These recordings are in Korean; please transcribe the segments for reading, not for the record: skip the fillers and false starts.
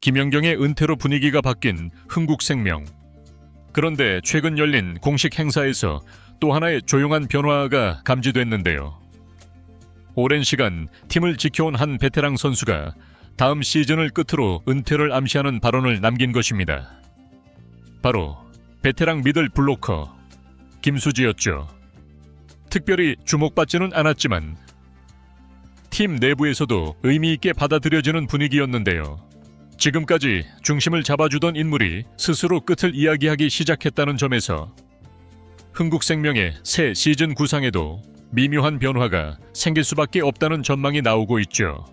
김연경의 은퇴로 분위기가 바뀐 흥국생명. 그런데 최근 열린 공식 행사에서 또 하나의 조용한 변화가 감지됐는데요. 오랜 시간 팀을 지켜온 한 베테랑 선수가 다음 시즌을 끝으로 은퇴를 암시하는 발언을 남긴 것입니다. 바로 베테랑 미들 블로커 김수지였죠. 특별히 주목받지는 않았지만 팀 내부에서도 의미 있게 받아들여지는 분위기였는데요. 지금까지 중심을 잡아주던 인물이 스스로 끝을 이야기하기 시작했다는 점에서 흥국생명의 새 시즌 구상에도 미묘한 변화가 생길 수밖에 없다는 전망이 나오고 있죠.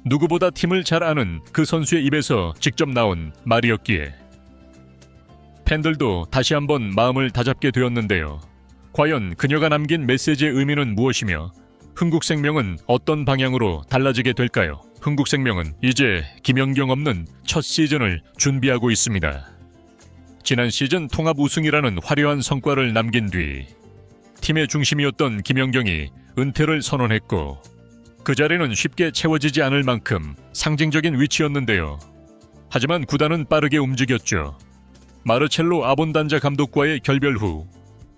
누구보다 팀을 잘 아는 그 선수의 입에서 직접 나온 말이었기에 팬들도 다시 한번 마음을 다잡게 되었는데요. 과연 그녀가 남긴 메시지의 의미는 무엇이며 흥국생명은 어떤 방향으로 달라지게 될까요? 흥국생명은 이제 김연경 없는 첫 시즌을 준비하고 있습니다. 지난 시즌 통합 우승이라는 화려한 성과를 남긴 뒤 팀의 중심이었던 김연경이 은퇴를 선언했고 그 자리는 쉽게 채워지지 않을 만큼 상징적인 위치였는데요. 하지만 구단은 빠르게 움직였죠. 마르첼로 아본단자 감독과의 결별 후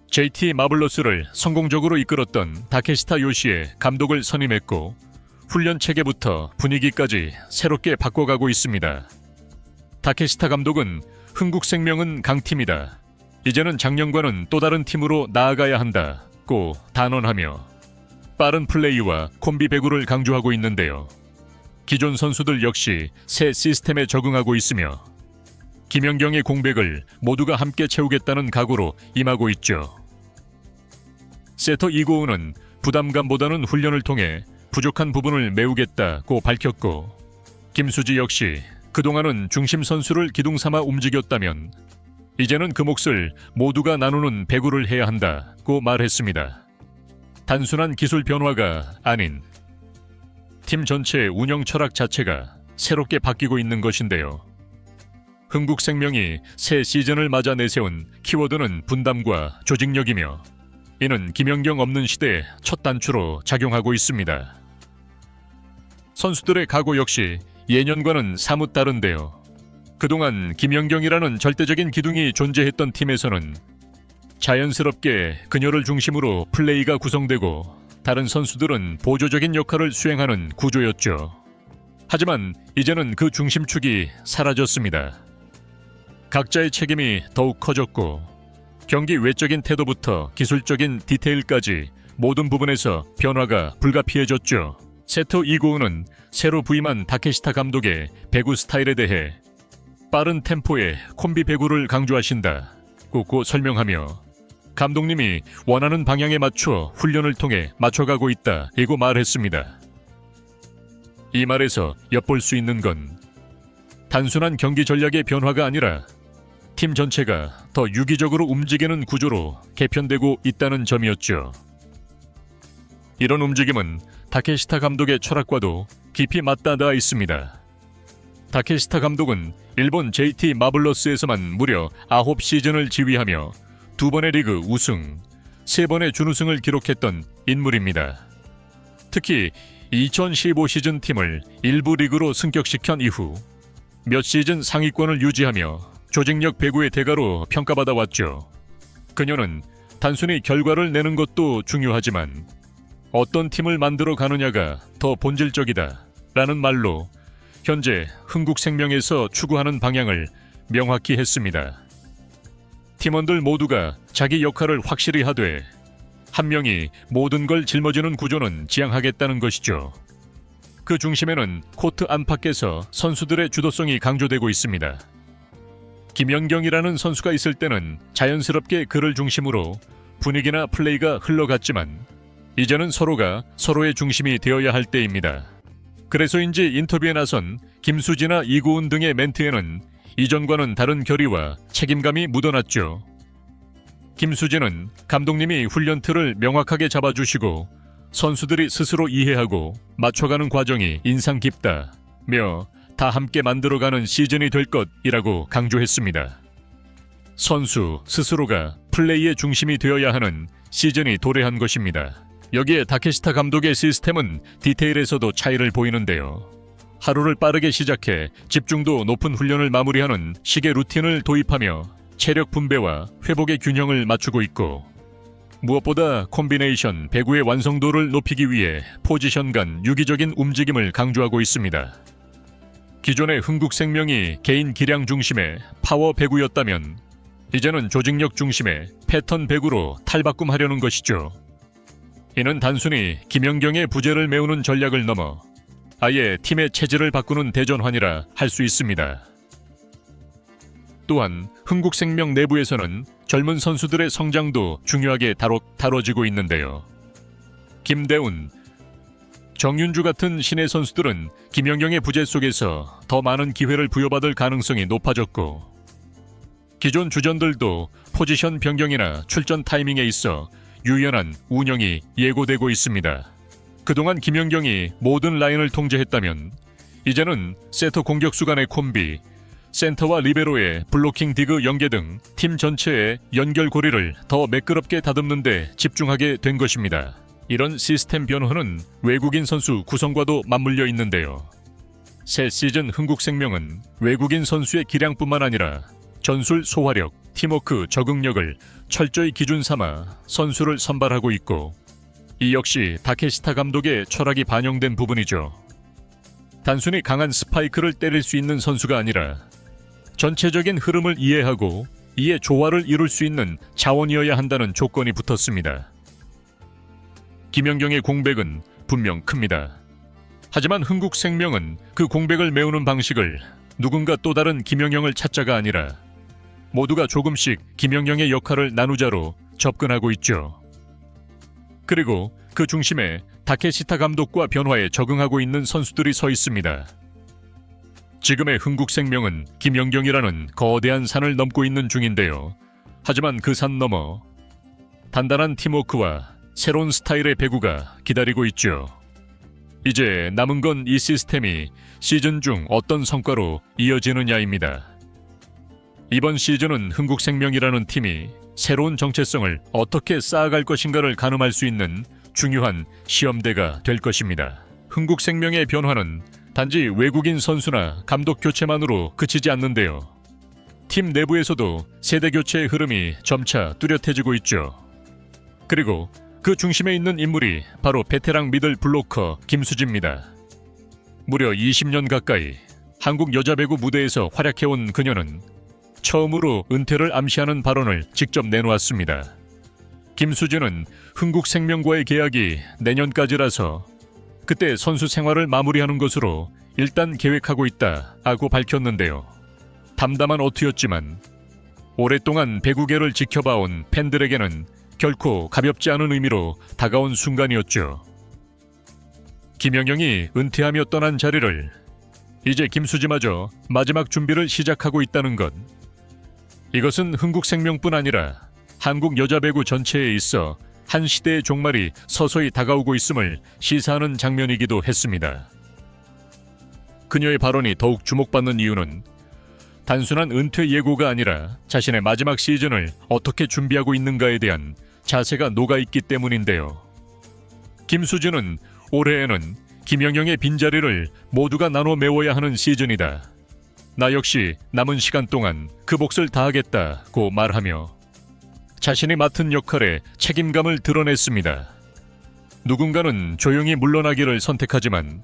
JT 마블러스를 성공적으로 이끌었던 다케시타 요시에 감독을 선임했고 훈련 체계부터 분위기까지 새롭게 바꿔가고 있습니다. 다케시타 감독은 흥국생명은 강팀이다. 이제는 작년과는 또 다른 팀으로 나아가야 한다고 단언하며 빠른 플레이와 콤비 배구를 강조하고 있는데요. 기존 선수들 역시 새 시스템에 적응하고 있으며 김연경의 공백을 모두가 함께 채우겠다는 각오로 임하고 있죠. 세터 이고은은 부담감보다는 훈련을 통해 부족한 부분을 메우겠다고 밝혔고 김수지 역시 그동안은 중심 선수를 기둥삼아 움직였다면 이제는 그 몫을 모두가 나누는 배구를 해야 한다고 말했습니다. 단순한 기술 변화가 아닌 팀 전체의 운영 철학 자체가 새롭게 바뀌고 있는 것인데요. 흥국생명이 새 시즌을 맞아 내세운 키워드는 분담과 조직력이며 이는 김연경 없는 시대의 첫 단추로 작용하고 있습니다. 선수들의 각오 역시 예년과는 사뭇 다른데요. 그동안 김연경이라는 절대적인 기둥이 존재했던 팀에서는 자연스럽게 그녀를 중심으로 플레이가 구성되고 다른 선수들은 보조적인 역할을 수행하는 구조였죠. 하지만 이제는 그 중심축이 사라졌습니다. 각자의 책임이 더욱 커졌고 경기 외적인 태도부터 기술적인 디테일까지 모든 부분에서 변화가 불가피해졌죠. 세터 이고은은 새로 부임한 다케시타 감독의 배구 스타일에 대해 빠른 템포의 콤비 배구를 강조하신다고 설명하며 감독님이 원하는 방향에 맞춰 훈련을 통해 맞춰가고 있다고 말했습니다. 이 말에서 엿볼 수 있는 건 단순한 경기 전략의 변화가 아니라 팀 전체가 더 유기적으로 움직이는 구조로 개편되고 있다는 점이었죠. 이런 움직임은 다케시타 감독의 철학과도 깊이 맞닿아 있습니다. 다케시타 감독은 일본 JT 마블러스에서만 무려 9시즌을 지휘하며 2번의 리그 우승, 3번의 준우승을 기록했던 인물입니다. 특히 2015 시즌 팀을 일부 리그로 승격시킨 이후 몇 시즌 상위권을 유지하며 조직력 배구의 대가로 평가받아 왔죠. 그녀는 단순히 결과를 내는 것도 중요하지만 어떤 팀을 만들어 가느냐가 더 본질적이다 라는 말로 현재 흥국생명에서 추구하는 방향을 명확히 했습니다. 팀원들 모두가 자기 역할을 확실히 하되 한 명이 모든 걸 짊어지는 구조는 지향하겠다는 것이죠. 그 중심에는 코트 안팎에서 선수들의 주도성이 강조되고 있습니다. 김연경이라는 선수가 있을 때는 자연스럽게 그를 중심으로 분위기나 플레이가 흘러갔지만 이제는 서로가 서로의 중심이 되어야 할 때입니다. 그래서인지 인터뷰에 나선 김수지나 이고은 등의 멘트에는 이전과는 다른 결의와 책임감이 묻어났죠. 김수지는 감독님이 훈련 틀을 명확하게 잡아주시고 선수들이 스스로 이해하고 맞춰가는 과정이 인상 깊다며 다 함께 만들어가는 시즌이 될 것이라고 강조했습니다. 선수 스스로가 플레이의 중심이 되어야 하는 시즌이 도래한 것입니다. 여기에 다케시타 감독의 시스템은 디테일에서도 차이를 보이는데요. 하루를 빠르게 시작해 집중도 높은 훈련을 마무리하는 식의 루틴을 도입하며 체력 분배와 회복의 균형을 맞추고 있고, 무엇보다 콤비네이션 배구의 완성도를 높이기 위해 포지션 간 유기적인 움직임을 강조하고 있습니다. 기존의 흥국생명이 개인 기량 중심의 파워 배구였다면 이제는 조직력 중심의 패턴 배구로 탈바꿈하려는 것이죠. 이는 단순히 김연경의 부재를 메우는 전략을 넘어 아예 팀의 체질을 바꾸는 대전환이라 할 수 있습니다. 또한 흥국생명 내부에서는 젊은 선수들의 성장도 중요하게 다뤄지고 있는데요. 김대훈, 정윤주 같은 신예 선수들은 김연경의 부재 속에서 더 많은 기회를 부여받을 가능성이 높아졌고, 기존 주전들도 포지션 변경이나 출전 타이밍에 있어 유연한 운영이 예고되고 있습니다. 그동안 김연경이 모든 라인을 통제했다면 이제는 세터 공격수 간의 콤비, 센터와 리베로의 블로킹 디그 연계 등 팀 전체의 연결고리를 더 매끄럽게 다듬는 데 집중하게 된 것입니다. 이런 시스템 변화는 외국인 선수 구성과도 맞물려 있는데요. 새 시즌 흥국생명은 외국인 선수의 기량뿐만 아니라 전술 소화력, 팀워크 적응력을 철저히 기준 삼아 선수를 선발하고 있고, 이 역시 다케시타 감독의 철학이 반영된 부분이죠. 단순히 강한 스파이크를 때릴 수 있는 선수가 아니라 전체적인 흐름을 이해하고 이에 조화를 이룰 수 있는 자원이어야 한다는 조건이 붙었습니다. 김연경의 공백은 분명 큽니다. 하지만 흥국생명은 그 공백을 메우는 방식을 누군가 또 다른 김연경을 찾자가 아니라 모두가 조금씩 김연경의 역할을 나누자로 접근하고 있죠. 그리고 그 중심에 다케시타 감독과 변화에 적응하고 있는 선수들이 서 있습니다. 지금의 흥국생명은 김연경이라는 거대한 산을 넘고 있는 중인데요. 하지만 그 산 너머 단단한 팀워크와 새로운 스타일의 배구가 기다리고 있죠. 이제 남은 건 이 시스템이 시즌 중 어떤 성과로 이어지느냐입니다. 이번 시즌은 흥국생명이라는 팀이 새로운 정체성을 어떻게 쌓아갈 것인가를 가늠할 수 있는 중요한 시험대가 될 것입니다. 흥국생명의 변화는 단지 외국인 선수나 감독 교체만으로 그치지 않는데요. 팀 내부에서도 세대 교체의 흐름이 점차 뚜렷해지고 있죠. 그리고 그 중심에 있는 인물이 바로 베테랑 미들 블로커 김수지입니다. 무려 20년 가까이 한국 여자 배구 무대에서 활약해온 그녀는 처음으로 은퇴를 암시하는 발언을 직접 내놓았습니다. 김수지는 흥국생명과의 계약이 내년까지라서 그때 선수 생활을 마무리하는 것으로 일단 계획하고 있다고 밝혔는데요. 담담한 어투였지만 오랫동안 배구계를 지켜봐온 팬들에게는 결코 가볍지 않은 의미로 다가온 순간이었죠. 김연경이 은퇴하며 떠난 자리를 이제 김수지마저 마지막 준비를 시작하고 있다는 것. 이것은 흥국생명뿐 아니라 한국 여자 배구 전체에 있어 한 시대의 종말이 서서히 다가오고 있음을 시사하는 장면이기도 했습니다. 그녀의 발언이 더욱 주목받는 이유는 단순한 은퇴 예고가 아니라 자신의 마지막 시즌을 어떻게 준비하고 있는가에 대한 자세가 녹아있기 때문인데요. 김수지는 올해에는 김연경의 빈자리를 모두가 나눠 메워야 하는 시즌이다. 나 역시 남은 시간 동안 그 몫을 다하겠다고 말하며 자신이 맡은 역할에 책임감을 드러냈습니다. 누군가는 조용히 물러나기를 선택하지만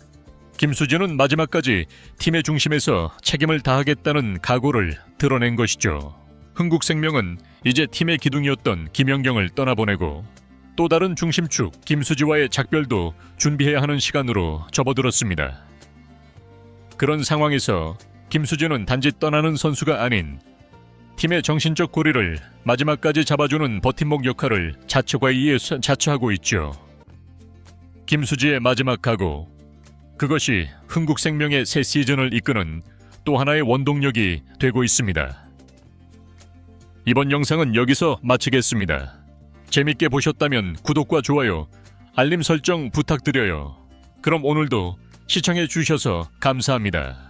김수지는 마지막까지 팀의 중심에서 책임을 다하겠다는 각오를 드러낸 것이죠. 흥국생명은 이제 팀의 기둥이었던 김연경을 떠나보내고 또 다른 중심축 김수지와의 작별도 준비해야 하는 시간으로 접어들었습니다. 그런 상황에서 김수지는 단지 떠나는 선수가 아닌 팀의 정신적 고리를 마지막까지 잡아주는 버팀목 역할을 자처하고 있죠. 김수지의 마지막 각오, 그것이 흥국생명의 새 시즌을 이끄는 또 하나의 원동력이 되고 있습니다. 이번 영상은 여기서 마치겠습니다. 재밌게 보셨다면 구독과 좋아요, 알림 설정 부탁드려요. 그럼 오늘도 시청해 주셔서 감사합니다.